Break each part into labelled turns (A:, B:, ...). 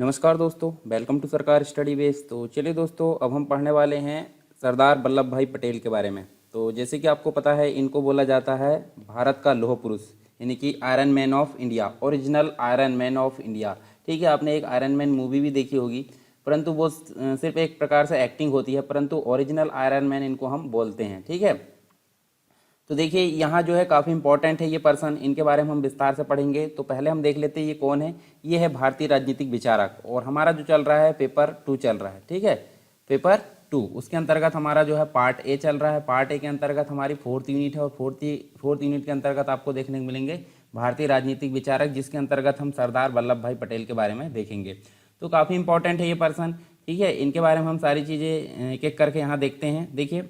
A: नमस्कार दोस्तों, welcome to सरकार स्टडी बेस। तो चलिए दोस्तों, अब हम पढ़ने वाले हैं सरदार वल्लभ भाई पटेल के बारे में। तो जैसे कि आपको पता है, इनको बोला जाता है भारत का लौह पुरुष, यानी कि iron man of India, original iron man of India. ठीक है, आपने एक आयरन मैन मूवी भी देखी होगी, परंतु वो सिर्फ एक प्रकार से एक्टिंग होती है, परंतु ओरिजिनल आयरन मैन इनको हम बोलते हैं। ठीक है, तो देखिए यहाँ जो है काफ़ी इंपॉर्टेंट है ये पर्सन, इनके बारे में हम विस्तार से पढ़ेंगे। तो पहले हम देख लेते हैं ये कौन है। ये है भारतीय राजनीतिक विचारक, और हमारा जो चल रहा है पेपर 2 चल रहा है। ठीक है, पेपर 2 उसके अंतर्गत हमारा जो है पार्ट ए चल रहा है। पार्ट ए के अंतर्गत हमारी 4th यूनिट है, और फोर्थ यूनिट के अंतर्गत आपको देखने को मिलेंगे भारतीय राजनीतिक विचारक, जिसके अंतर्गत हम सरदार वल्लभ भाई पटेल के बारे में देखेंगे। तो काफ़ी इंपॉर्टेंट है ये पर्सन। ठीक है, इनके बारे में हम सारी चीज़ें एक एक करके यहाँ देखते हैं। देखिए,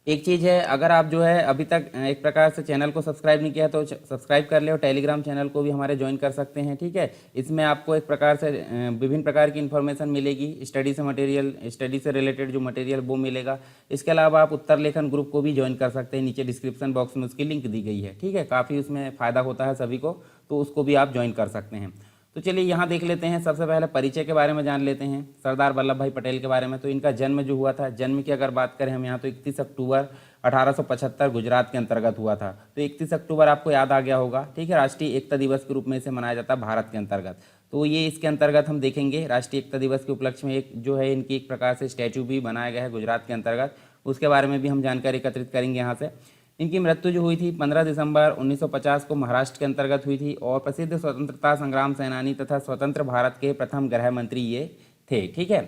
A: एक चीज़ है, अगर आप जो है अभी तक एक प्रकार से चैनल को सब्सक्राइब नहीं किया तो सब्सक्राइब कर ले, और टेलीग्राम चैनल को भी हमारे ज्वाइन कर सकते हैं। ठीक है, इसमें आपको एक प्रकार से विभिन्न प्रकार की इन्फॉर्मेशन मिलेगी, स्टडी से मटेरियल, स्टडी से रिलेटेड जो मटेरियल वो मिलेगा। इसके अलावा आप उत्तर लेखन ग्रुप को भी ज्वाइन कर सकते हैं, नीचे डिस्क्रिप्शन बॉक्स में उसकी लिंक दी गई है। ठीक है, काफ़ी उसमें फ़ायदा होता है सभी को, तो उसको भी आप ज्वाइन कर सकते हैं। तो चलिए यहाँ देख लेते हैं, सबसे पहले परिचय के बारे में जान लेते हैं सरदार वल्लभ भाई पटेल के बारे में। तो इनका जन्म जो हुआ था, जन्म की अगर बात करें हम यहाँ, तो 31 अक्टूबर 1875 गुजरात के अंतर्गत हुआ था। तो 31 अक्टूबर आपको याद आ गया होगा। ठीक है, राष्ट्रीय एकता दिवस के रूप में इसे मनाया जाता है भारत के अंतर्गत। तो ये इसके अंतर्गत हम देखेंगे, राष्ट्रीय एकता दिवस के उपलक्ष्य में एक जो है इनकी एक प्रकार से स्टैचू भी बनाया गया है गुजरात के अंतर्गत, उसके बारे में भी हम जानकारी एकत्रित करेंगे यहाँ से। इनकी मृत्यु जो हुई थी 15 दिसंबर 1950 को महाराष्ट्र के अंतर्गत हुई थी, और प्रसिद्ध स्वतंत्रता संग्राम सेनानी तथा स्वतंत्र भारत के प्रथम गृह मंत्री ये थे। ठीक है,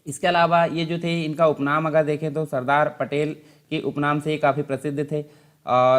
A: इसके अलावा ये जो थे, इनका उपनाम अगर देखें तो सरदार पटेल के उपनाम से ये काफ़ी प्रसिद्ध थे।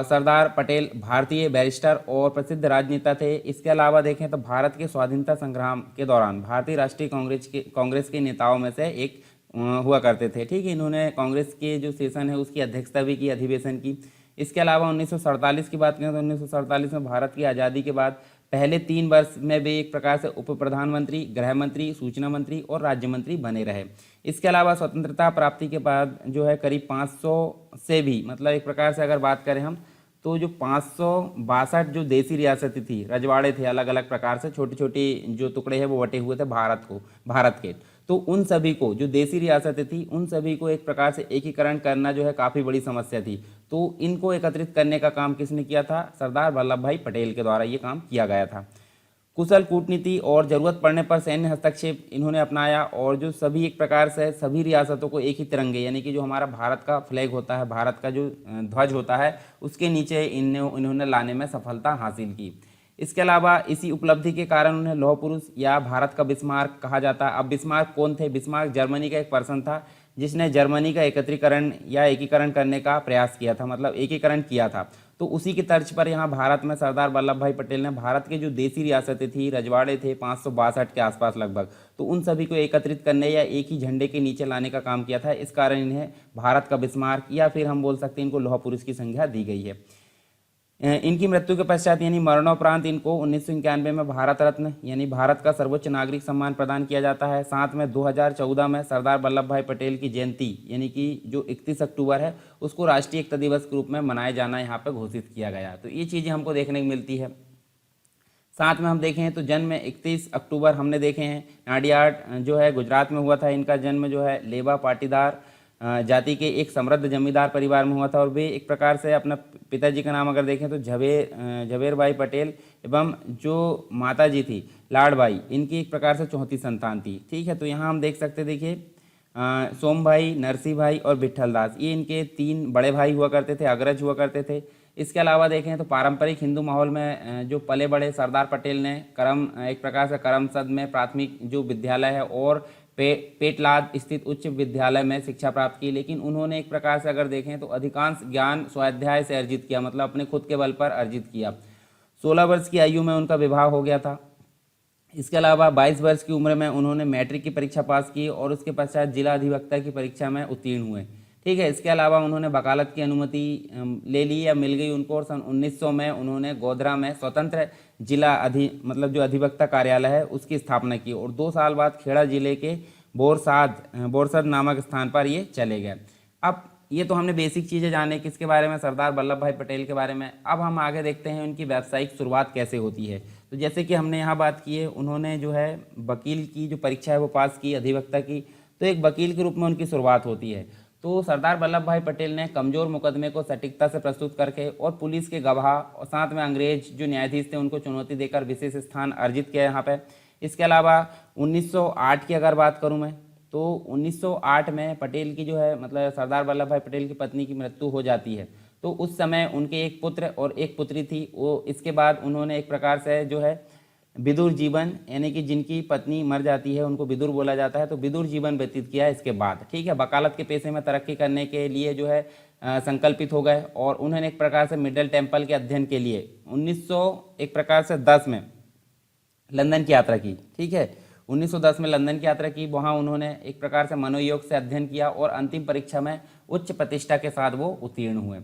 A: सरदार पटेल भारतीय बैरिस्टर और प्रसिद्ध राजनेता थे। इसके अलावा देखें तो भारत के स्वाधीनता संग्राम के दौरान भारतीय राष्ट्रीय कांग्रेस के नेताओं में से एक हुआ करते थे। ठीक है, इन्होंने कांग्रेस के जो सेशन है उसकी अध्यक्षता भी की, अधिवेशन की। इसके अलावा 1947 की बात करें तो 1947 में भारत की आज़ादी के बाद पहले 3 वर्ष में वे एक प्रकार से उप प्रधानमंत्री, गृह मंत्री, सूचना मंत्री और राज्य मंत्री बने रहे। इसके अलावा स्वतंत्रता प्राप्ति के बाद जो है करीब 500 से भी, मतलब एक प्रकार से अगर बात करें हम, तो जो 562 जो देसी रियासतें थी, रजवाड़े थे, अलग अलग प्रकार से छोटी छोटी जो टुकड़े हैं वो बटे हुए थे भारत के। तो उन सभी को, जो देसी रियासतें थी, उन सभी को एक प्रकार से एकीकरण करना जो है काफ़ी बड़ी समस्या थी। तो इनको एकत्रित करने का काम किसने किया था? सरदार वल्लभ भाई पटेल के द्वारा ये काम किया गया था। कुशल कूटनीति और जरूरत पड़ने पर सैन्य हस्तक्षेप इन्होंने अपनाया, और जो सभी एक प्रकार से सभी रियासतों को एक ही तिरंगे, यानी कि जो हमारा भारत का फ्लैग होता है, भारत का जो ध्वज होता है, उसके नीचे इन्होंने लाने में सफलता हासिल की। इसके अलावा इसी उपलब्धि के कारण उन्हें लौह पुरुष या भारत का बिस्मार्क कहा जाता है। अब बिस्मार्क कौन थे? बिस्मार्क जर्मनी का एक पर्सन था, जिसने जर्मनी का एकत्रीकरण या एकीकरण करने का प्रयास किया था, मतलब एकीकरण किया था। तो उसी की तर्ज पर यहाँ भारत में सरदार वल्लभ भाई पटेल ने भारत के जो देसी रियासतें थी, रजवाड़े थे 562 के आसपास लगभग, तो उन सभी को एकत्रित करने या एक ही झंडे के नीचे लाने का काम किया था। इस कारण इन्हें भारत का बिस्मार्क, या फिर हम बोल सकते हैं इनको लौह पुरुष की संज्ञा दी गई है। इनकी मृत्यु के पश्चात यानी मरणोपरांत इनको 1991 में भारत रत्न यानी भारत का सर्वोच्च नागरिक सम्मान प्रदान किया जाता है। साथ में 2014 में सरदार वल्लभ भाई पटेल की जयंती यानी कि जो 31 अक्टूबर है, उसको राष्ट्रीय एकता दिवस के रूप में मनाए जाना यहाँ पे घोषित किया गया। तो ये चीज़ें हमको देखने को मिलती है। साथ में हम देखें तो जन्म 31 अक्टूबर हमने देखे हैं, नाडियाड जो है गुजरात में हुआ था। इनका जन्म जो है लेबा पाटीदार जाति के एक समृद्ध जमींदार परिवार में हुआ था, और वे एक प्रकार से अपना पिताजी का नाम अगर देखें तो झवेर भाई पटेल, एवं जो माता जी थी लाडबाई, इनकी एक प्रकार से चौथी संतान थी। ठीक है, तो यहाँ हम देख सकते, देखिए सोम भाई, नरसिंह भाई और विट्ठल दास, ये इनके 3 बड़े भाई हुआ करते थे, अग्रज हुआ करते थे। इसके अलावा देखें तो पारंपरिक हिंदू माहौल में जो पले बड़े सरदार पटेल ने एक प्रकार से करमसद में प्राथमिक जो विद्यालय है और पेटलाद स्थित उच्च विद्यालय में शिक्षा प्राप्त की। लेकिन उन्होंने एक प्रकार से अगर देखें तो अधिकांश ज्ञान स्वाध्याय से अर्जित किया, मतलब अपने खुद के बल पर अर्जित किया। 16 वर्ष की आयु में उनका विवाह हो गया था। इसके अलावा 22 वर्ष की उम्र में उन्होंने मैट्रिक की परीक्षा पास की, और उसके पश्चात जिला अधिवक्ता की परीक्षा में उत्तीर्ण हुए। ठीक है, इसके अलावा उन्होंने वकालत की अनुमति ले ली या मिल गई उनको, और सन 1900 में उन्होंने गोधरा में स्वतंत्र जिला मतलब जो अधिवक्ता कार्यालय है उसकी स्थापना की, और 2 साल बाद खेड़ा जिले के बोरसाद नामक स्थान पर ये चले गए। अब ये तो हमने बेसिक चीज़ें जाने किसके बारे में, सरदार वल्लभ भाई पटेल के बारे में। अब हम आगे देखते हैं उनकी व्यावसायिक शुरुआत कैसे होती है। तो जैसे कि हमने यहाँ बात की है, उन्होंने जो है वकील की जो परीक्षा है वो पास की, अधिवक्ता की। तो एक वकील के रूप में उनकी शुरुआत होती है। तो सरदार वल्लभ भाई पटेल ने कमज़ोर मुकदमे को सटीकता से प्रस्तुत करके और पुलिस के गवाह और साथ में अंग्रेज जो न्यायाधीश थे उनको चुनौती देकर विशेष स्थान अर्जित किया यहाँ पे। इसके अलावा 1908 की अगर बात करूँ मैं, तो 1908 में पटेल की जो है मतलब सरदार वल्लभ भाई पटेल की पत्नी की मृत्यु हो जाती है। तो उस समय उनके एक पुत्र और एक पुत्री थी। वो इसके बाद उन्होंने एक प्रकार से जो है विदुर जीवन, यानी कि जिनकी पत्नी मर जाती है उनको विदुर बोला जाता है, तो विदुर जीवन व्यतीत किया इसके बाद। ठीक है, वकालत के पेशे में तरक्की करने के लिए जो है संकल्पित हो गए और उन्होंने एक प्रकार से मिडल टेम्पल के अध्ययन के लिए 1910 में लंदन की यात्रा की। ठीक है, 1910 में लंदन की यात्रा की। वहाँ उन्होंने एक प्रकार से मनोयोग से अध्ययन किया और अंतिम परीक्षा में उच्च प्रतिष्ठा के साथ वो उत्तीर्ण हुए।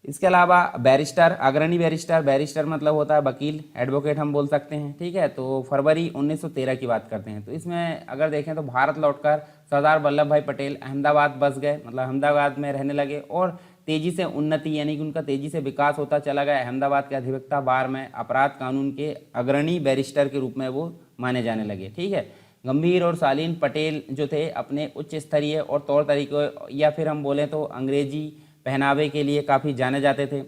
A: इसके अलावा बैरिस्टर, अग्रणी बैरिस्टर, बैरिस्टर मतलब होता है वकील, एडवोकेट हम बोल सकते हैं। ठीक है, तो फरवरी 1913 की बात करते हैं। तो इसमें अगर देखें तो भारत लौटकर सरदार वल्लभ भाई पटेल अहमदाबाद बस गए, मतलब अहमदाबाद में रहने लगे और तेजी से उन्नति यानी कि उनका तेजी से विकास होता चला गया। अहमदाबाद के अधिवक्ता बार में अपराध कानून के अग्रणी बैरिस्टर के रूप में वो माने जाने लगे। ठीक है, गंभीर और शालीन पटेल जो थे अपने उच्च स्तरीय और तौर तरीकों या फिर हम बोलें तो अंग्रेजी पहनावे के लिए काफ़ी जाने जाते थे।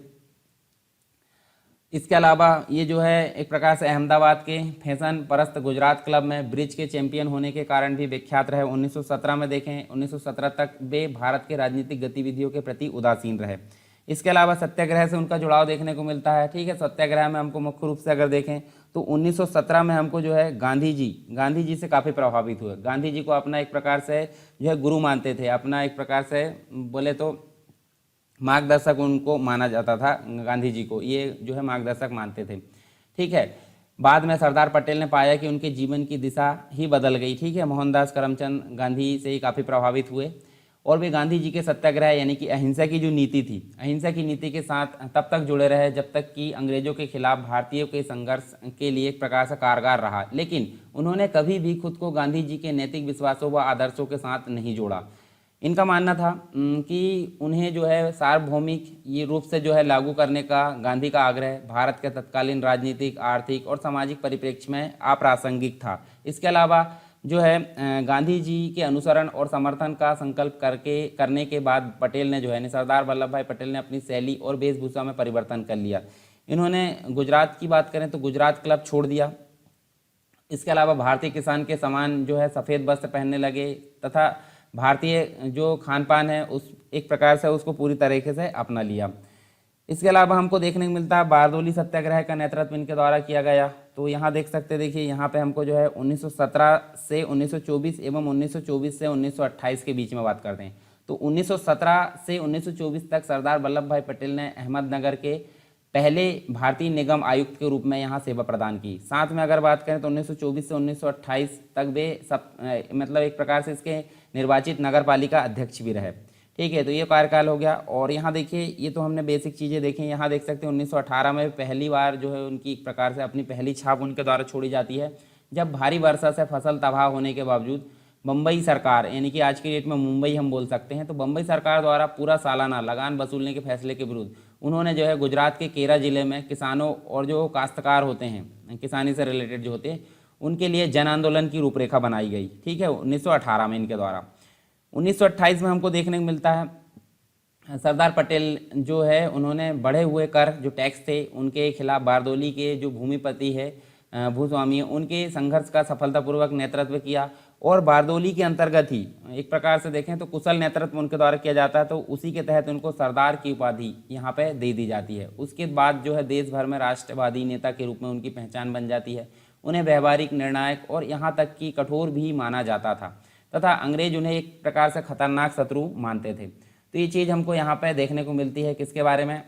A: इसके अलावा ये जो है एक प्रकार से अहमदाबाद के फैशन परस्त गुजरात क्लब में ब्रिज के चैंपियन होने के कारण भी विख्यात रहे। 1917 में देखें, 1917 तक वे भारत के राजनीतिक गतिविधियों के प्रति उदासीन रहे। इसके अलावा सत्याग्रह से उनका जुड़ाव देखने को मिलता है। ठीक है, सत्याग्रह में हमको मुख्य रूप से अगर देखें तो 1917 में हमको जो है गांधी जी से काफ़ी प्रभावित हुए। गांधी जी को अपना एक प्रकार से जो है गुरु मानते थे, अपना एक प्रकार से बोले तो मार्गदर्शक उनको माना जाता था। गांधी जी को ये जो है मार्गदर्शक मानते थे। ठीक है, बाद में सरदार पटेल ने पाया कि उनके जीवन की दिशा ही बदल गई। ठीक है, मोहनदास करमचंद गांधी से ही काफ़ी प्रभावित हुए और वे गांधी जी के सत्याग्रह यानी कि अहिंसा की जो नीति थी, अहिंसा की नीति के साथ तब तक जुड़े रहे जब तक कि अंग्रेजों के खिलाफ भारतीयों के संघर्ष के लिए एक प्रकार से कारगर रहा। लेकिन उन्होंने कभी भी खुद को गांधी जी के नैतिक विश्वासों व आदर्शों के साथ नहीं जोड़ा। इनका मानना था कि उन्हें जो है सार्वभौमिक ये रूप से जो है लागू करने का गांधी का आग्रह भारत के तत्कालीन राजनीतिक, आर्थिक और सामाजिक परिप्रेक्ष्य में अप्रासंगिक था। इसके अलावा जो है गांधी जी के अनुसरण और समर्थन का संकल्प करने के बाद पटेल ने जो है सरदार वल्लभ भाई पटेल ने अपनी शैली और वेशभूषा में परिवर्तन कर लिया। इन्होंने गुजरात की बात करें तो गुजरात क्लब छोड़ दिया। इसके अलावा भारतीय किसान के समान जो है सफ़ेद वस्त्र पहनने लगे तथा भारतीय जो खान पान है उस एक प्रकार से उसको पूरी तरीके से अपना लिया। इसके अलावा हमको देखने को मिलता है बारदोली सत्याग्रह का नेतृत्व इनके द्वारा किया गया। तो यहाँ देख सकते हैं, देखिए यहाँ पे हमको जो है 1917 से 1924 एवं 1924 से 1928 के बीच में बात करते हैं। तो 1917 से 1924 तक सरदार वल्लभ भाई पटेल ने अहमदनगर के पहले भारतीय निगम आयुक्त के रूप में यहाँ सेवा प्रदान की। साथ में अगर बात करें तो 1924 से 1928 तक वे मतलब एक प्रकार से इसके निर्वाचित नगर पालिका अध्यक्ष भी रहे। ठीक है, तो ये कार्यकाल हो गया। और यहाँ देखिए, ये तो हमने बेसिक चीज़ें देखी। यहाँ देख सकते हैं 1918 में पहली बार जो है उनकी एक प्रकार से अपनी पहली छाप उनके द्वारा छोड़ी जाती है, जब भारी वर्षा से फसल तबाह होने के बावजूद बम्बई सरकार यानी कि आज की डेट में मुंबई हम बोल सकते हैं, तो बम्बई सरकार द्वारा पूरा सालाना लगान वसूलने के फैसले के विरुद्ध उन्होंने जो है गुजरात के केरा जिले में किसानों और जो काश्तकार होते हैं, किसानी से रिलेटेड जो होते हैं, उनके लिए जन आंदोलन की रूपरेखा बनाई गई। ठीक है, 1918 में इनके द्वारा। 1928 में हमको देखने को मिलता है सरदार पटेल जो है उन्होंने बढ़े हुए कर जो टैक्स थे उनके खिलाफ बारदोली के जो भूमिपति है भूस्वामी उनके संघर्ष का सफलतापूर्वक नेतृत्व किया। और बारदोली के अंतर्गत ही एक प्रकार से देखें तो कुशल नेतृत्व उनके द्वारा किया जाता है, तो उसी के तहत उनको सरदार की उपाधि यहाँ पे दे दी जाती है। उसके बाद जो है देश भर में राष्ट्रवादी नेता के रूप में उनकी पहचान बन जाती है। उन्हें व्यवहारिक, निर्णायक और यहाँ तक कि कठोर भी माना जाता था तथा अंग्रेज उन्हें एक प्रकार से खतरनाक शत्रु मानते थे। तो ये चीज़ हमको यहाँ पे देखने को मिलती है किसके बारे में,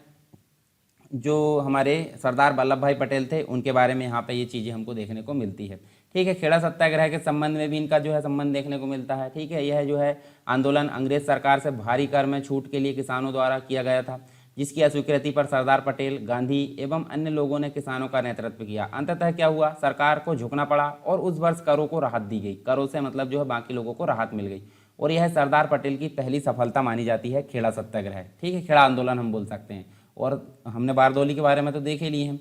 A: जो हमारे सरदार वल्लभ भाई पटेल थे उनके बारे में यहाँ पे ये चीज़ें हमको देखने को मिलती है। ठीक है, खेड़ा सत्याग्रह के संबंध में भी इनका जो है संबंध देखने को मिलता है। ठीक है, यह जो है आंदोलन अंग्रेज सरकार से भारी कर में छूट के लिए किसानों द्वारा किया गया था, जिसकी अस्वीकृति पर सरदार पटेल, गांधी एवं अन्य लोगों ने किसानों का नेतृत्व किया। अंततः क्या हुआ, सरकार को झुकना पड़ा और उस वर्ष करों को राहत दी गई। करों से मतलब जो है बाकी लोगों को राहत मिल गई और यह सरदार पटेल की पहली सफलता मानी जाती है, खेड़ा सत्याग्रह। ठीक है, खेड़ा आंदोलन हम बोल सकते हैं। और हमने बारदौली के बारे में तो देख ही लिए हैं।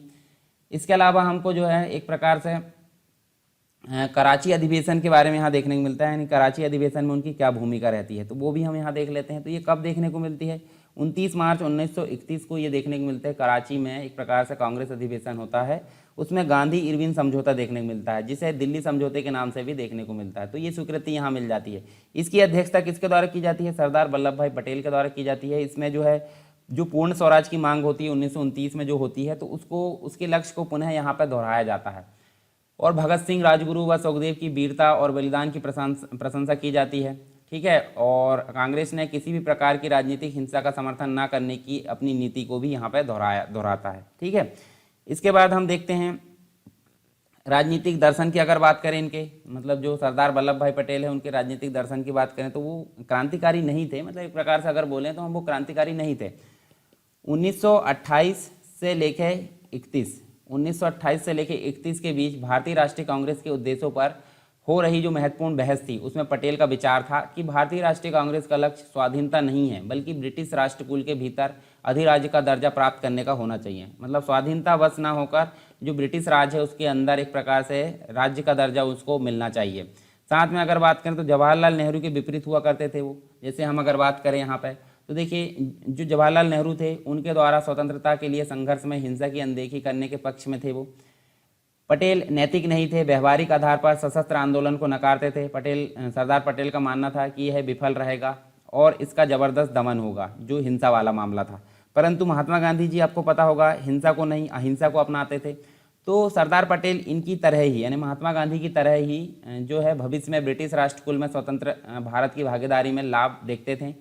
A: इसके अलावा हमको जो है एक प्रकार से कराची अधिवेशन के बारे में यहाँ देखने को मिलता है, यानी कराची अधिवेशन में उनकी क्या भूमिका रहती है, तो वो भी हम यहाँ देख लेते हैं। तो ये कब देखने को मिलती है? 29 मार्च 1931 को ये देखने को मिलता है। कराची में एक प्रकार से कांग्रेस अधिवेशन होता है, उसमें गांधी इरविन समझौता देखने को मिलता है, जिसे दिल्ली समझौते के नाम से भी देखने को मिलता है। तो ये स्वीकृति यहाँ मिल जाती है। इसकी अध्यक्षता किसके द्वारा की जाती है? सरदार वल्लभ भाई पटेल के द्वारा की जाती है। इसमें जो है जो पूर्ण स्वराज की मांग होती है 1929 में जो होती है, तो उसको उसके लक्ष्य को पुनः यहाँ पर दोहराया जाता है। और भगत सिंह, राजगुरु व सुखदेव की वीरता और बलिदान की प्रशंसा की जाती है। ठीक है, और कांग्रेस ने किसी भी प्रकार की राजनीतिक हिंसा का समर्थन न करने की अपनी नीति को भी यहाँ पर दोहराता है। ठीक है, इसके बाद हम देखते हैं राजनीतिक दर्शन की अगर बात करें, इनके मतलब जो सरदार वल्लभ भाई पटेल है उनके राजनीतिक दर्शन की बात करें तो वो क्रांतिकारी नहीं थे। मतलब एक प्रकार से अगर बोलें तो हम वो क्रांतिकारी नहीं थे। 1928 से लेके 31 के बीच भारतीय राष्ट्रीय कांग्रेस के उद्देश्यों पर हो रही जो महत्वपूर्ण बहस थी, उसमें पटेल का विचार था कि भारतीय राष्ट्रीय कांग्रेस का लक्ष्य स्वाधीनता नहीं है, बल्कि ब्रिटिश राष्ट्रकुल के भीतर अधिराज्य का दर्जा प्राप्त करने का होना चाहिए। मतलब स्वाधीनता बस ना होकर जो ब्रिटिश राज है उसके अंदर एक प्रकार से राज्य का दर्जा उसको मिलना चाहिए। साथ में अगर बात करें तो जवाहरलाल नेहरू के विपरीत हुआ करते थे वो। जैसे हम अगर बात करें यहाँ पे तो देखिए जो जवाहरलाल नेहरू थे उनके द्वारा स्वतंत्रता के लिए संघर्ष में हिंसा की अनदेखी करने के पक्ष में थे वो। पटेल नैतिक नहीं थे, व्यवहारिक आधार पर सशस्त्र आंदोलन को नकारते थे। सरदार पटेल का मानना था कि यह विफल रहेगा और इसका जबरदस्त दमन होगा, जो हिंसा वाला मामला था। परंतु महात्मा गांधी जी आपको पता होगा हिंसा को नहीं अहिंसा को अपनाते थे। तो सरदार पटेल इनकी तरह ही यानी महात्मा गांधी की तरह ही जो है भविष्य में ब्रिटिश राष्ट्रकुल में स्वतंत्र भारत की भागीदारी में लाभ देखते थे।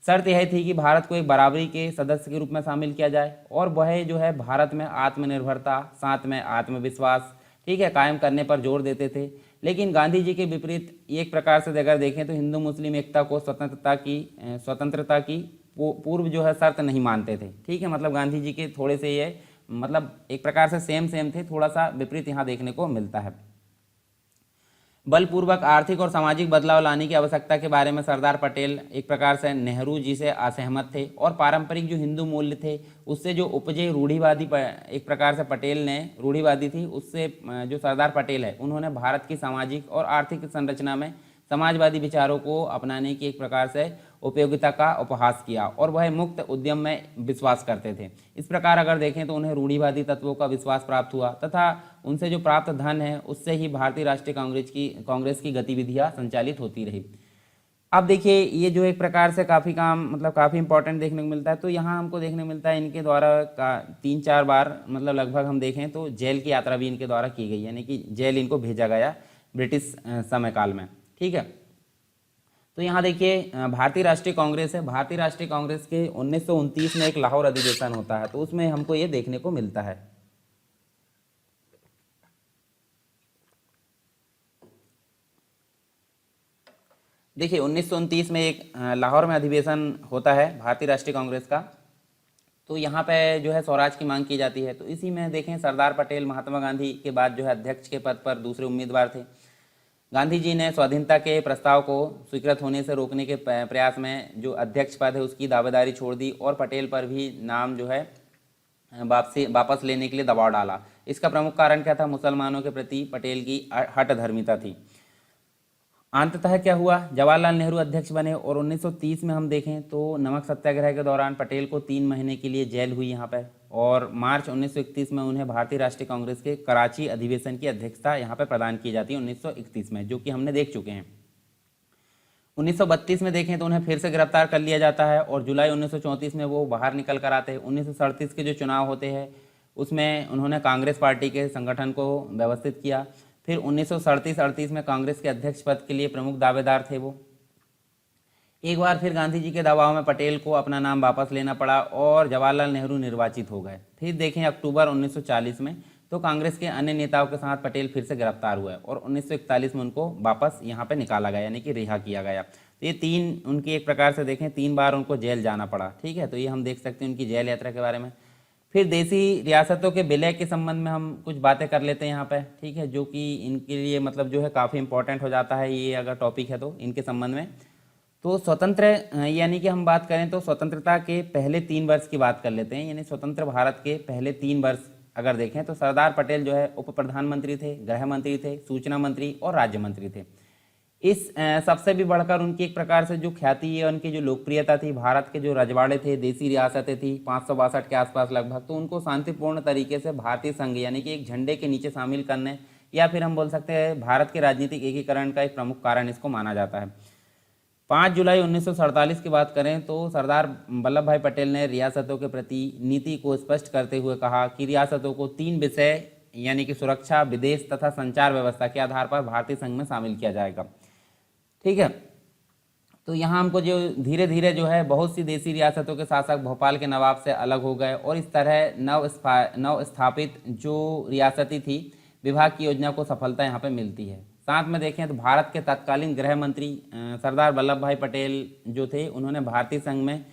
A: शर्त यह थी कि भारत को एक बराबरी के सदस्य के रूप में शामिल किया जाए और वह जो है भारत में आत्मनिर्भरता साथ में आत्मविश्वास ठीक है कायम करने पर जोर देते थे। लेकिन गांधी जी के विपरीत एक प्रकार से अगर देखें तो हिंदू मुस्लिम एकता को स्वतंत्रता की पूर्व जो है शर्त नहीं मानते थे। ठीक है, मतलब गांधी जी के थोड़े से ये मतलब एक प्रकार से सेम थे, थोड़ा सा विपरीत यहाँ देखने को मिलता है। बलपूर्वक आर्थिक और सामाजिक बदलाव लाने की आवश्यकता के बारे में सरदार पटेल एक प्रकार से नेहरू जी से असहमत थे और पारंपरिक जो हिंदू मूल्य थे उससे जो उपजे रूढ़िवादी एक प्रकार से पटेल ने रूढ़िवादी थी उससे जो सरदार पटेल है उन्होंने भारत की सामाजिक और आर्थिक संरचना में समाजवादी विचारों को अपनाने की एक प्रकार से उपयोगिता का उपहास किया और वह मुक्त उद्यम में विश्वास करते थे। इस प्रकार अगर देखें तो उन्हें रूढ़िवादी तत्वों का विश्वास प्राप्त हुआ तथा उनसे जो प्राप्त धन है उससे ही भारतीय राष्ट्रीय कांग्रेस की गतिविधियां संचालित होती रही। अब देखिए ये जो एक प्रकार से काफ़ी इंपॉर्टेंट देखने को मिलता है। तो यहाँ हमको देखने को मिलता है इनके द्वारा 3-4 बार मतलब लगभग हम देखें तो जेल की यात्रा भी इनके द्वारा की गई, यानी कि जेल इनको भेजा गया ब्रिटिश समय काल में। ठीक है, तो यहाँ देखिए भारतीय राष्ट्रीय कांग्रेस है। भारतीय राष्ट्रीय कांग्रेस के 1929 में एक लाहौर अधिवेशन होता है, तो उसमें हमको ये देखने को मिलता है। देखिए 1929 में एक लाहौर में अधिवेशन होता है भारतीय राष्ट्रीय कांग्रेस का। तो यहाँ पे जो है स्वराज की मांग की जाती है। तो इसी में देखें सरदार पटेल महात्मा गांधी के बाद जो है अध्यक्ष के पद पर दूसरे उम्मीदवार थे। गांधी जी ने स्वाधीनता के प्रस्ताव को स्वीकृत होने से रोकने के प्रयास में जो अध्यक्ष पद है उसकी दावेदारी छोड़ दी और पटेल पर भी नाम जो है वापस लेने के लिए दबाव डाला। इसका प्रमुख कारण क्या था? मुसलमानों के प्रति पटेल की हठधर्मिता थी। अंततः क्या हुआ? जवाहरलाल नेहरू अध्यक्ष बने और 1930 में हम देखें तो नमक सत्याग्रह के दौरान पटेल को 3 महीने के लिए जेल हुई यहाँ पर और मार्च 1931 में उन्हें भारतीय राष्ट्रीय कांग्रेस के कराची अधिवेशन की अध्यक्षता यहाँ पर प्रदान की जाती है 1931 में, जो कि हमने देख चुके हैं। 1932 में देखें तो उन्हें फिर से गिरफ्तार कर लिया जाता है और जुलाई 1934 में वो बाहर निकल कर आते हैं। 1937 के जो चुनाव होते हैं उसमें उन्होंने कांग्रेस पार्टी के संगठन को व्यवस्थित किया। फिर 1937-38 में कांग्रेस के अध्यक्ष पद के लिए प्रमुख दावेदार थे वो। एक बार फिर गांधी जी के दबाव में पटेल को अपना नाम वापस लेना पड़ा और जवाहरलाल नेहरू निर्वाचित हो गए। फिर देखें अक्टूबर 1940 में तो कांग्रेस के अन्य नेताओं के साथ पटेल फिर से गिरफ्तार हुए और 1941 में उनको वापस यहाँ पे निकाला गया, यानी कि रिहा किया गया। तो ये उनकी एक प्रकार से देखें 3 बार उनको जेल जाना पड़ा। ठीक है, तो ये हम देख सकते हैं उनकी जेल यात्रा के बारे में। फिर देसी रियासतों के विलय के संबंध में हम कुछ बातें कर लेते हैं यहाँ पे। ठीक है, जो कि इनके लिए मतलब जो है काफ़ी इंपॉर्टेंट हो जाता है ये अगर टॉपिक है तो इनके संबंध में। तो स्वतंत्र यानी कि हम बात करें तो स्वतंत्रता के पहले 3 वर्ष की बात कर लेते हैं। यानी स्वतंत्र भारत के पहले 3 वर्ष अगर देखें तो सरदार पटेल जो है उप प्रधानमंत्री थे, गृह मंत्री थे, सूचना मंत्री और राज्य मंत्री थे। इस सबसे भी बढ़कर उनकी एक प्रकार से जो ख्याति है, उनकी जो लोकप्रियता थी, भारत के जो रजवाड़े थे, देसी रियासतें थी 562 के आसपास लगभग, तो उनको शांतिपूर्ण तरीके से भारतीय संघ यानी कि एक झंडे के नीचे शामिल करने, या फिर हम बोल सकते हैं भारत के राजनीतिक एकीकरण का एक प्रमुख कारण इसको माना जाता है। 5 जुलाई 1947 की बात करें तो सरदार वल्लभ भाई पटेल ने रियासतों के प्रति नीति को स्पष्ट करते हुए कहा कि रियासतों को 3 विषय यानी कि सुरक्षा, विदेश तथा संचार व्यवस्था के आधार पर भारतीय संघ में शामिल किया जाएगा। ठीक है, तो यहाँ हमको जो धीरे धीरे जो है बहुत सी देसी रियासतों के शासक भोपाल के नवाब से अलग हो गए और इस तरह नव स्थापित जो रियासती थी विभाग की योजना को सफलता यहाँ पे मिलती है। साथ में देखें तो भारत के तत्कालीन गृह मंत्री सरदार वल्लभ भाई पटेल जो थे, उन्होंने भारतीय संघ में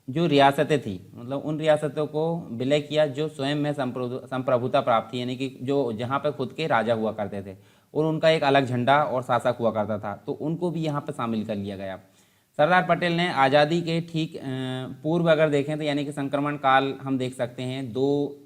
A: जो रियासतें थी मतलब उन रियासतों को विलय किया जो स्वयं में संप्रभुता प्राप्त थी, यानी कि जो जहाँ पे खुद के राजा हुआ करते थे और उनका एक अलग झंडा और शासक हुआ करता था, तो उनको भी यहाँ पे शामिल कर लिया गया। सरदार पटेल ने आज़ादी के ठीक पूर्व अगर देखें तो यानी कि संक्रमण काल हम देख सकते हैं, 2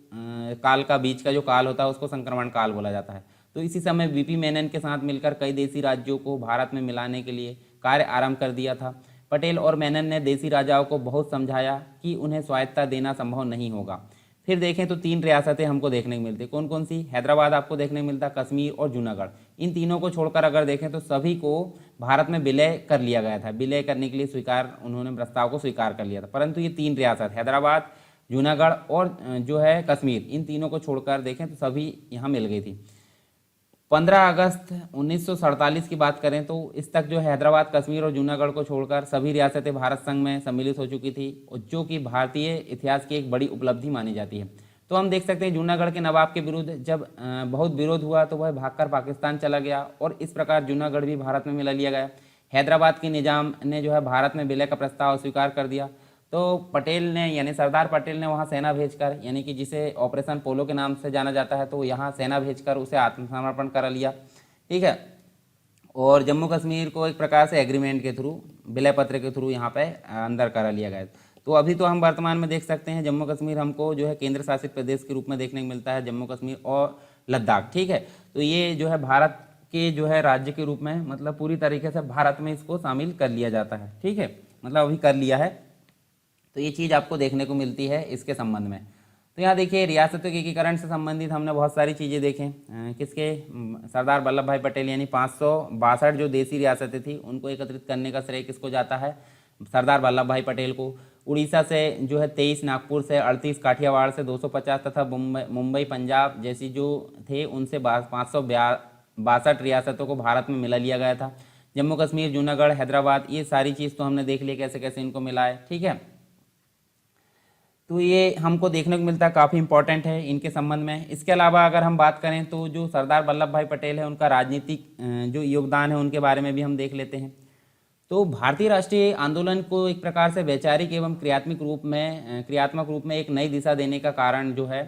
A: काल का बीच का जो काल होता है उसको संक्रमण काल बोला जाता है। तो इसी समय वीपी मेनन के साथ मिलकर कई देसी राज्यों को भारत में मिलाने के लिए कार्य आरंभ कर दिया था। पटेल और मेनन ने देसी राजाओं को बहुत समझाया कि उन्हें स्वायत्तता देना संभव नहीं होगा। फिर देखें तो 3 रियासतें हमको देखने को मिलती, कौन कौन सी? हैदराबाद आपको देखने को मिलता, कश्मीर और जूनागढ़। इन तीनों को छोड़कर अगर देखें तो सभी को भारत में विलय कर लिया गया था। विलय करने के लिए उन्होंने प्रस्ताव को स्वीकार कर लिया था, परंतु ये 3 रियासत हैदराबाद, जूनागढ़ और जो है कश्मीर, इन तीनों को छोड़कर देखें तो सभी यहाँ मिल गई थी। 15 अगस्त 1947 की बात करें तो इस तक जो हैदराबाद, कश्मीर और जूनागढ़ को छोड़कर सभी रियासतें भारत संघ में सम्मिलित हो चुकी थी, और जो कि भारतीय इतिहास की एक बड़ी उपलब्धि मानी जाती है। तो हम देख सकते हैं जूनागढ़ के नवाब के विरुद्ध जब बहुत विरोध हुआ तो वह भागकर पाकिस्तान चला गया और इस प्रकार जूनागढ़ भी भारत में मिला लिया गया। हैदराबाद के निजाम ने जो है भारत में विलय का प्रस्ताव स्वीकार कर दिया, तो पटेल ने यानी सरदार पटेल ने वहाँ सेना भेजकर, यानी कि जिसे ऑपरेशन पोलो के नाम से जाना जाता है, तो यहाँ सेना भेजकर उसे आत्मसमर्पण करा लिया। ठीक है, और जम्मू कश्मीर को एक प्रकार से एग्रीमेंट के थ्रू, विलय पत्र के थ्रू यहाँ पे अंदर करा लिया गया। तो अभी तो हम वर्तमान में देख सकते हैं जम्मू कश्मीर हमको जो है केंद्र शासित प्रदेश के रूप में देखने को मिलता है, जम्मू कश्मीर और लद्दाख। ठीक है, तो ये जो है भारत के जो है राज्य के रूप में मतलब पूरी तरीके से भारत में इसको शामिल कर लिया जाता है। ठीक है, मतलब अभी कर लिया है, तो ये चीज़ आपको देखने को मिलती है इसके संबंध में। तो यहाँ देखिए रियासतों के एकीकरण से संबंधित हमने बहुत सारी चीज़ें देखें, किसके? सरदार वल्लभ भाई पटेल, यानी 562 जो देसी रियासतें थी उनको एकत्रित करने का श्रेय किसको जाता है? सरदार वल्लभ भाई पटेल को। उड़ीसा से जो है 23, नागपुर से 38, काठियावाड़ से 250 तथा मुंबई पंजाब जैसी जो थे उनसे 562 रियासतों को भारत में मिला लिया गया था। जम्मू कश्मीर, जूनागढ़, हैदराबाद, ये सारी चीज़ तो हमने देख ली कैसे कैसे इनको मिला है। ठीक है, तो ये हमको देखने को मिलता है, काफ़ी इंपॉर्टेंट है इनके संबंध में। इसके अलावा अगर हम बात करें तो जो सरदार वल्लभ भाई पटेल है उनका राजनीतिक जो योगदान है उनके बारे में भी हम देख लेते हैं। तो भारतीय राष्ट्रीय आंदोलन को एक प्रकार से वैचारिक एवं क्रियात्मक रूप में एक नई दिशा देने का कारण जो है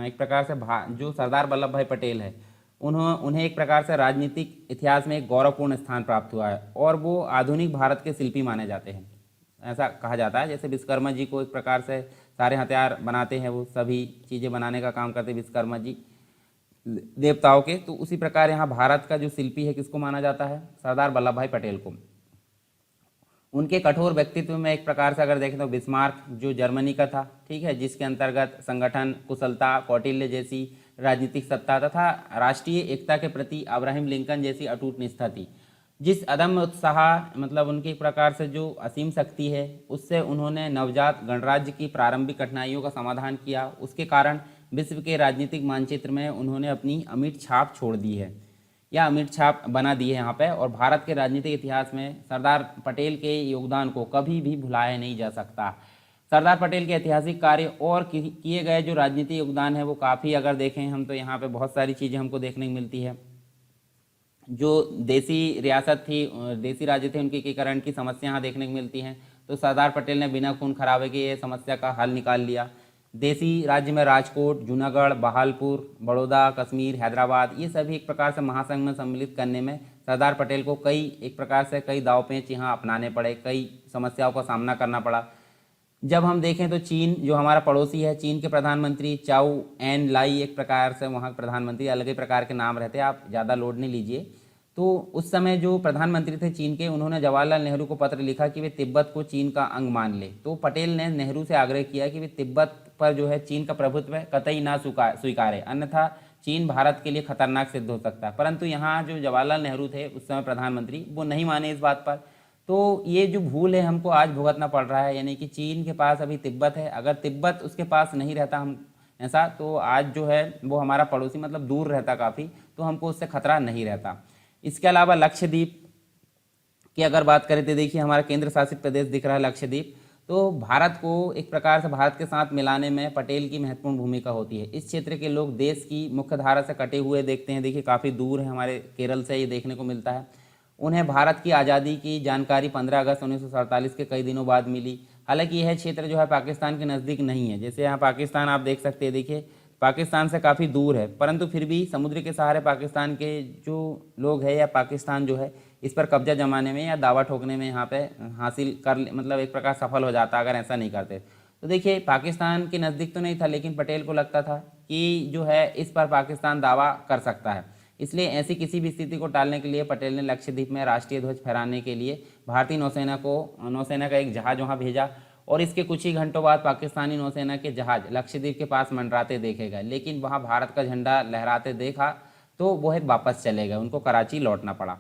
A: एक प्रकार से जो सरदार वल्लभ भाई पटेल है उन्हें एक प्रकार से राजनीतिक इतिहास में एक गौरवपूर्ण स्थान प्राप्त हुआ है और वो आधुनिक भारत के शिल्पी माने जाते हैं। ऐसा कहा जाता है जैसे विश्वकर्मा जी को एक प्रकार से सारे हथियार बनाते हैं, वो सभी चीज़ें बनाने का काम करते हैं विश्वकर्मा जी देवताओं के, तो उसी प्रकार यहाँ भारत का जो शिल्पी है किसको माना जाता है? सरदार वल्लभ भाई पटेल को। उनके कठोर व्यक्तित्व में एक प्रकार से अगर देखें तो बिस्मार्क जो जर्मनी का था, ठीक है, जिसके अंतर्गत संगठन, कुशलता, कौटिल्य जैसी राजनीतिक सत्ता तथा राष्ट्रीय एकता के प्रति अब्राहम लिंकन जैसी अटूट निष्ठा थी। जिस अदम्य उत्साह मतलब उनकी एक प्रकार से जो असीम शक्ति है उससे उन्होंने नवजात गणराज्य की प्रारंभिक कठिनाइयों का समाधान किया, उसके कारण विश्व के राजनीतिक मानचित्र में उन्होंने अपनी अमिट छाप छोड़ दी है या अमिट छाप बना दी है यहाँ पे, और भारत के राजनीतिक इतिहास में सरदार पटेल के योगदान को कभी भी भुलाया नहीं जा सकता। सरदार पटेल के ऐतिहासिक कार्य और किए गए जो राजनीतिक योगदान है वो काफ़ी अगर देखें हम तो यहाँ पे बहुत सारी चीज़ें हमको देखने को मिलती है। जो देसी रियासत थी, देसी राज्य थे, उनके एकीकरण की समस्या यहाँ देखने को मिलती हैं, तो सरदार पटेल ने बिना खून खराबे के ये समस्या का हल निकाल लिया। देसी राज्य में राजकोट, जूनागढ़, बहालपुर, बड़ौदा, कश्मीर, हैदराबाद, ये सभी एक प्रकार से महासंघ में सम्मिलित करने में सरदार पटेल को कई एक प्रकार से कई दाव पेच यहाँ अपनाने पड़े, कई समस्याओं का सामना करना पड़ा। जब हम देखें तो चीन जो हमारा पड़ोसी है, चीन के प्रधानमंत्री चाउ एन लाई एक प्रकार से वहाँ के प्रधानमंत्री, अलग ही प्रकार के नाम रहते हैं, आप ज़्यादा लोड नहीं लीजिए। तो उस समय जो प्रधानमंत्री थे चीन के, उन्होंने जवाहरलाल नेहरू को पत्र लिखा कि वे तिब्बत को चीन का अंग मान ले। तो पटेल ने नेहरू से आग्रह किया कि वे तिब्बत पर जो है चीन का प्रभुत्व कतई ना स्वीकारे, अन्यथा चीन भारत के लिए खतरनाक सिद्ध हो सकता है। परंतु यहाँ जो जवाहरलाल नेहरू थे उस समय प्रधानमंत्री, वो नहीं माने इस बात पर। तो ये जो भूल है हमको आज भुगतना पड़ रहा है, यानी कि चीन के पास अभी तिब्बत है, अगर तिब्बत उसके पास नहीं रहता हम ऐसा, तो आज जो है वो हमारा पड़ोसी मतलब दूर रहता काफ़ी, तो हमको उससे खतरा नहीं रहता। इसके अलावा लक्षद्वीप की अगर बात करें तो देखिए हमारा केंद्र शासित प्रदेश दिख रहा है लक्षद्वीप। तो भारत को एक प्रकार से भारत के साथ मिलाने में पटेल की महत्वपूर्ण भूमिका होती है। इस क्षेत्र के लोग देश की मुख्य धारा से कटे हुए देखते हैं, देखिए काफ़ी दूर है, हमारे केरल से ये देखने को मिलता है। उन्हें भारत की आज़ादी की जानकारी 15 अगस्त 1947 के कई दिनों बाद मिली। हालांकि यह क्षेत्र जो है पाकिस्तान के नज़दीक नहीं है, जैसे यहाँ पाकिस्तान आप देख सकते हैं, देखिए पाकिस्तान से काफ़ी दूर है, परंतु फिर भी समुद्र के सहारे पाकिस्तान के जो लोग हैं या पाकिस्तान जो है इस पर कब्जा जमाने में या दावा ठोकने में यहाँ पे हासिल कर मतलब एक प्रकार सफल हो जाता अगर ऐसा नहीं करते। तो देखिए पाकिस्तान के नज़दीक तो नहीं था, लेकिन पटेल को लगता था कि जो है इस पर पाकिस्तान दावा कर सकता है, इसलिए ऐसी किसी भी स्थिति को टालने के लिए पटेल ने लक्षद्वीप में राष्ट्रीय ध्वज फहराने के लिए भारतीय नौसेना का एक जहाज वहाँ भेजा, और इसके कुछ ही घंटों बाद पाकिस्तानी नौसेना के जहाज लक्षद्वीप के पास मंडराते देखे गए, लेकिन वहाँ भारत का झंडा लहराते देखा तो वो वापस चले गए, उनको कराची लौटना पड़ा।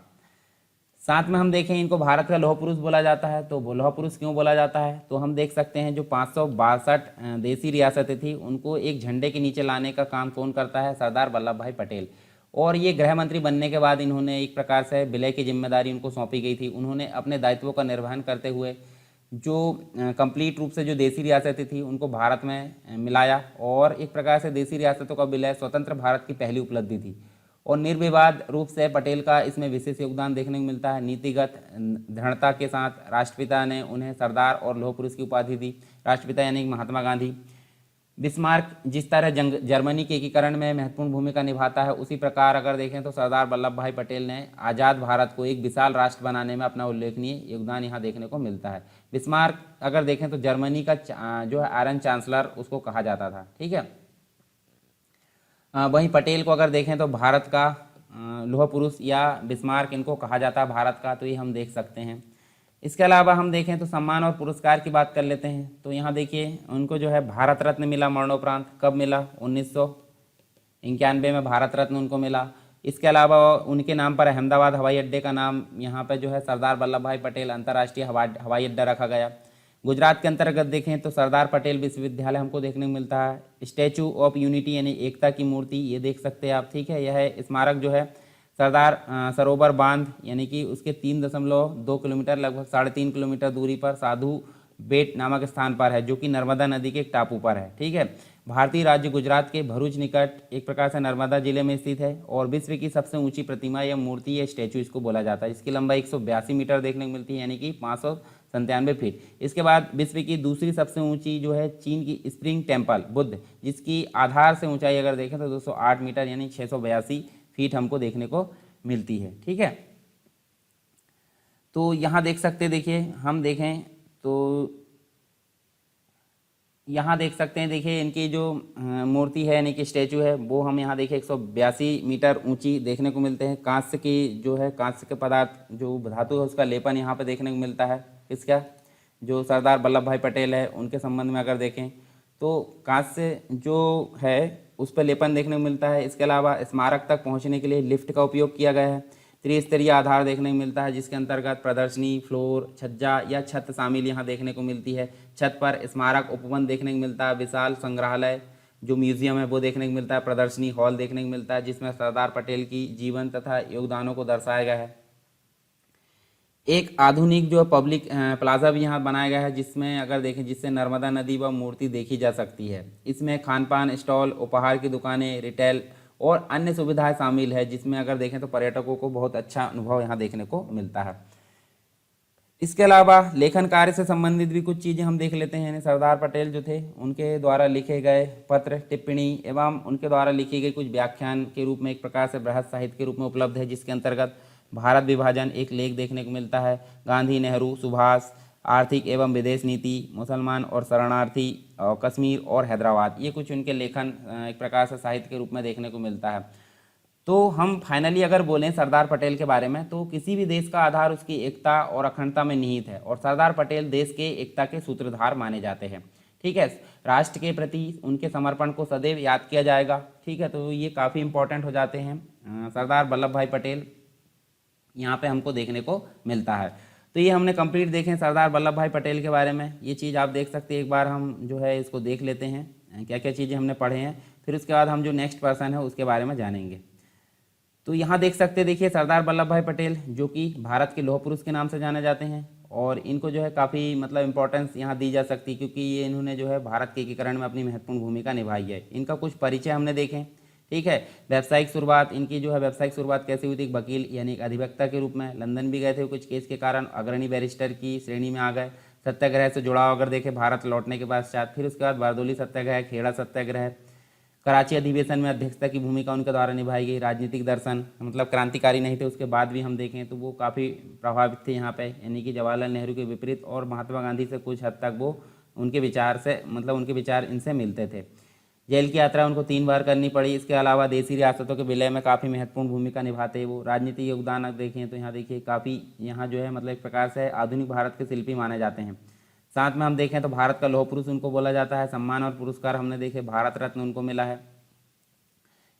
A: साथ में हम देखें इनको भारत का लौह पुरुष बोला जाता है। तो वो लौह पुरुष क्यों बोला जाता है, तो हम देख सकते हैं जो 562 देसी रियासतें थी उनको एक झंडे के नीचे लाने का काम कौन करता है, सरदार वल्लभ भाई पटेल। और ये गृह मंत्री बनने के बाद इन्होंने एक प्रकार से विलय की जिम्मेदारी उनको सौंपी गई थी। उन्होंने अपने दायित्वों का निर्वहन करते हुए जो कंप्लीट रूप से जो देसी रियासतें थी उनको भारत में मिलाया, और एक प्रकार से देसी रियासतों का विलय स्वतंत्र भारत की पहली उपलब्धि थी, और निर्विवाद रूप से पटेल का इसमें विशेष योगदान देखने को मिलता है। नीतिगत दृढ़ता के साथ राष्ट्रपिता ने उन्हें सरदार और लौह पुरुष की उपाधि दी, राष्ट्रपिता यानी महात्मा गांधी। बिस्मार्क जिस तरह जर्मनी के एकीकरण में महत्वपूर्ण भूमिका निभाता है, उसी प्रकार अगर देखें तो सरदार वल्लभ भाई पटेल ने आज़ाद भारत को एक विशाल राष्ट्र बनाने में अपना उल्लेखनीय योगदान यहाँ देखने को मिलता है। बिस्मार्क अगर देखें तो जर्मनी का जो है आयरन चांसलर उसको कहा जाता था, ठीक है। वहीं पटेल को अगर देखें तो भारत का लौह पुरुष या बिस्मार्क इनको कहा जाता है भारत का, तो ये हम देख सकते हैं। इसके अलावा हम देखें तो सम्मान और पुरस्कार की बात कर लेते हैं। तो यहाँ देखिए उनको जो है भारत रत्न मिला मरणोपरांत, कब मिला, 1991 में भारत रत्न उनको मिला। इसके अलावा उनके नाम पर अहमदाबाद हवाई अड्डे का नाम यहाँ पर जो है सरदार वल्लभ भाई पटेल अंतर्राष्ट्रीय हवाई अड्डा रखा गया। गुजरात के अंतर्गत देखें तो सरदार पटेल विश्वविद्यालय हमको देखने को मिलता है। स्टैचू ऑफ यूनिटी यानी एकता की मूर्ति ये देख सकते हैं आप, ठीक है। यह स्मारक जो है सरदार सरोवर बांध यानी कि उसके 3.2 किलोमीटर लगभग 3.5 किलोमीटर दूरी पर साधु बेट नामक स्थान पर है, जो कि नर्मदा नदी के एक टापू पर है, ठीक है। भारतीय राज्य गुजरात के भरूच निकट एक प्रकार से नर्मदा जिले में स्थित है, और विश्व की सबसे ऊंची प्रतिमा या मूर्ति या स्टैचू इसको बोला जाता है। इसकी लंबाई 182 मीटर देखने को मिलती है, यानी कि 597 फीट। इसके बाद विश्व की दूसरी सबसे ऊंची जो है चीन की स्प्रिंग टेम्पल बुद्ध, जिसकी आधार से ऊंचाई अगर देखें तो 208 मीटर यानी 682 फीट हमको देखने को मिलती है, ठीक है। तो यहाँ देख सकते हैं, देखिए हम देखें तो यहाँ देख सकते हैं, देखिए इनकी जो मूर्ति है यानी कि स्टैचू है वो हम यहाँ देखें 182 मीटर ऊंची देखने को मिलते हैं। कांस्य की जो है कांस्य के पदार्थ जो धातु है उसका लेपन यहाँ पे देखने को मिलता है। इसका जो सरदार वल्लभ भाई पटेल है उनके संबंध में अगर देखें तो कांस्य जो है उस पर लेपन देखने को मिलता है। इसके अलावा स्मारक तक पहुँचने के लिए लिफ्ट का उपयोग किया गया है। त्रिस्तरीय आधार देखने को मिलता है, जिसके अंतर्गत प्रदर्शनी, फ्लोर, छज्जा या छत शामिल यहाँ देखने को मिलती है। छत पर स्मारक उपवन देखने को मिलता है। विशाल संग्रहालय जो म्यूजियम है वो देखने को मिलता है। प्रदर्शनी हॉल देखने को मिलता है, जिसमें सरदार पटेल की जीवन तथा योगदानों को दर्शाया गया है। एक आधुनिक जो पब्लिक प्लाजा भी यहाँ बनाया गया है, जिसमें अगर देखें जिससे नर्मदा नदी व मूर्ति देखी जा सकती है। इसमें खान पान स्टॉल, उपहार की दुकानें, रिटेल और अन्य सुविधाएं शामिल है, जिसमें अगर देखें तो पर्यटकों को बहुत अच्छा अनुभव यहाँ देखने को मिलता है। इसके अलावा लेखन कार्य से संबंधित भी कुछ चीज़ें हम देख लेते हैं। सरदार पटेल जो थे उनके द्वारा लिखे गए पत्र, टिप्पणी एवं उनके द्वारा लिखी गई कुछ व्याख्यान के रूप में एक प्रकार से बृहद साहित्य के रूप में उपलब्ध है, जिसके अंतर्गत भारत विभाजन एक लेख देखने को मिलता है, गांधी नेहरू सुभाष, आर्थिक एवं विदेश नीति, मुसलमान और शरणार्थी, कश्मीर और हैदराबाद, ये कुछ उनके लेखन एक प्रकार से साहित्य के रूप में देखने को मिलता है। तो हम फाइनली अगर बोलें सरदार पटेल के बारे में, तो किसी भी देश का आधार उसकी एकता और अखंडता में निहित है, और सरदार पटेल देश के एकता के सूत्रधार माने जाते हैं। ठीक है, राष्ट्र के प्रति उनके समर्पण को सदैव याद किया जाएगा। ठीक है, तो ये काफ़ी इंपॉर्टेंट हो जाते हैं। सरदार वल्लभ भाई पटेल यहाँ पे हमको देखने को मिलता है। तो ये हमने कंप्लीट देखें सरदार वल्लभ भाई पटेल के बारे में, ये चीज़ आप देख सकते हैं। एक बार हम जो है इसको देख लेते हैं क्या क्या चीज़ें हमने पढ़े हैं, फिर उसके बाद हम जो नेक्स्ट पर्सन है उसके बारे में जानेंगे। तो यहाँ देख सकते हैं, देखिए सरदार वल्लभ भाई पटेल जो कि भारत के लौह पुरुष के नाम से जाने जाते हैं, और इनको जो है काफ़ी मतलब इंपॉर्टेंस यहाँ दी जा सकती है, क्योंकि ये इन्होंने जो है भारत के एकीकरण में अपनी महत्वपूर्ण भूमिका निभाई है। इनका कुछ परिचय हमने देखें। ठीक है, व्यावसायिक शुरुआत, इनकी जो है व्यावसायिक शुरुआत कैसे हुई थी? एक वकील यानी एक अधिवक्ता के रूप में, लंदन भी गए थे कुछ केस के कारण, अग्रणी बैरिस्टर की श्रेणी में आ गए। सत्याग्रह से जुड़ाव अगर देखें भारत लौटने के पश्चात, फिर उसके बाद बारदोली सत्याग्रह, खेड़ा सत्याग्रह, कराची अधिवेशन में अध्यक्षता की भूमिका उनके द्वारा निभाई गई। राजनीतिक दर्शन, मतलब क्रांतिकारी नहीं थे उसके बाद भी हम देखें तो वो काफ़ी प्रभावित थे यहाँ पे, यानी कि जवाहरलाल नेहरू के विपरीत, और महात्मा गांधी से कुछ हद तक वो उनके विचार से मतलब उनके विचार इनसे मिलते थे। जेल की यात्रा उनको 3 बार करनी पड़ी। इसके अलावा देसी रियासतों के विलय में काफ़ी महत्वपूर्ण भूमिका निभाते हैं वो। राजनीतिक योगदान आप देखें तो यहाँ देखिए काफ़ी, यहाँ जो है मतलब एक प्रकार से आधुनिक भारत के शिल्पी माने जाते हैं। साथ में हम देखें तो भारत का लौह पुरुष उनको बोला जाता है। सम्मान और पुरस्कार हमने देखे, भारत रत्न उनको मिला है।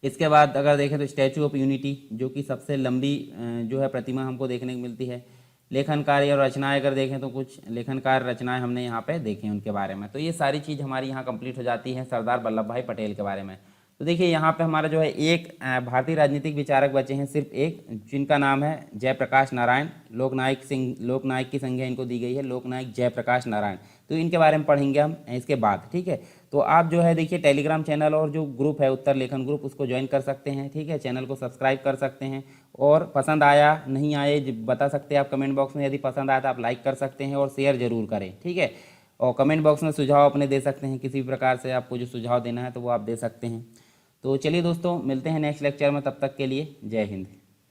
A: इसके बाद अगर देखें तो स्टैचू ऑफ यूनिटी, जो कि सबसे लंबी जो है प्रतिमा हमको देखने को मिलती है। लेखन कार्य और रचनाएं अगर देखें तो कुछ लेखन कार्य रचनाएं हमने यहाँ पे देखें उनके बारे में। तो ये सारी चीज़ हमारी यहाँ कंप्लीट हो जाती है सरदार वल्लभ भाई पटेल के बारे में। तो देखिए यहाँ पे हमारा जो है एक भारतीय राजनीतिक विचारक बचे हैं सिर्फ एक, जिनका नाम है जयप्रकाश नारायण। लोकनायक की संज्ञा इनको दी गई है, लोकनायक जयप्रकाश नारायण। तो इनके बारे में पढ़ेंगे हम इसके बाद। ठीक है, तो आप जो है देखिए टेलीग्राम चैनल और जो ग्रुप है उत्तर लेखन ग्रुप, उसको ज्वाइन कर सकते हैं। ठीक है, चैनल को सब्सक्राइब कर सकते हैं, और पसंद आया नहीं आए बता सकते हैं आप कमेंट बॉक्स में। यदि पसंद आया तो आप लाइक कर सकते हैं और शेयर जरूर करें। ठीक है, और कमेंट बॉक्स में सुझाव अपने दे सकते हैं, किसी भी प्रकार से आपको जो सुझाव देना है तो वो आप दे सकते हैं। तो चलिए दोस्तों, मिलते हैं नेक्स्ट लेक्चर में, तब तक के लिए जय हिंद।